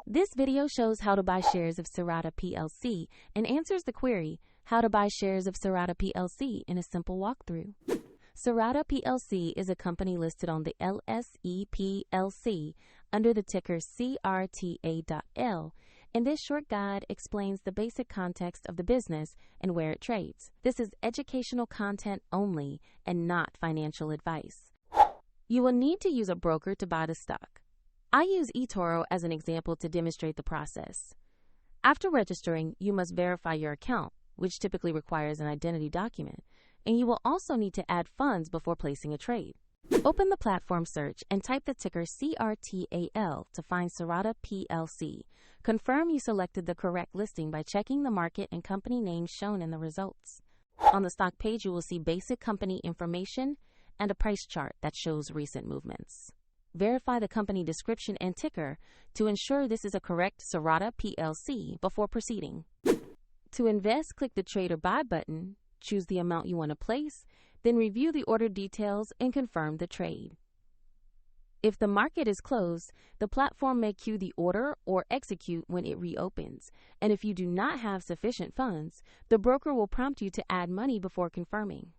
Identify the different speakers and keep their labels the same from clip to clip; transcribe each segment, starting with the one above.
Speaker 1: This video shows how to buy shares of Cirata Plc and answers the query, how to buy shares of Cirata Plc in a simple walkthrough. Cirata Plc is a company listed on the LSE PLC under the ticker CRTA.L, and this short guide explains the basic context of the business and where it trades. This is educational content only and not financial advice. You will need to use a broker to buy the stock. I use eToro as an example to demonstrate the process. After registering, you must verify your account, which typically requires an identity document, and you will also need to add funds before placing a trade. Open the platform search and type the ticker CRTA.L to find Cirata Plc. Confirm you selected the correct listing by checking the market and company names shown in the results. On the stock page, you will see basic company information and a price chart that shows recent movements. Verify the company description and ticker to ensure this is a correct Cirata Plc before proceeding. To invest, click the Trade or Buy button, choose the amount you want to place, then review the order details and confirm the trade. If the market is closed, the platform may queue the order or execute when it reopens, and if you do not have sufficient funds, the broker will prompt you to add money before confirming.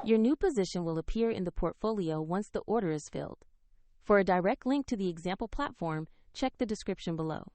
Speaker 1: Your new position will appear in the portfolio once the order is filled. For a direct link to the example platform, check the description below.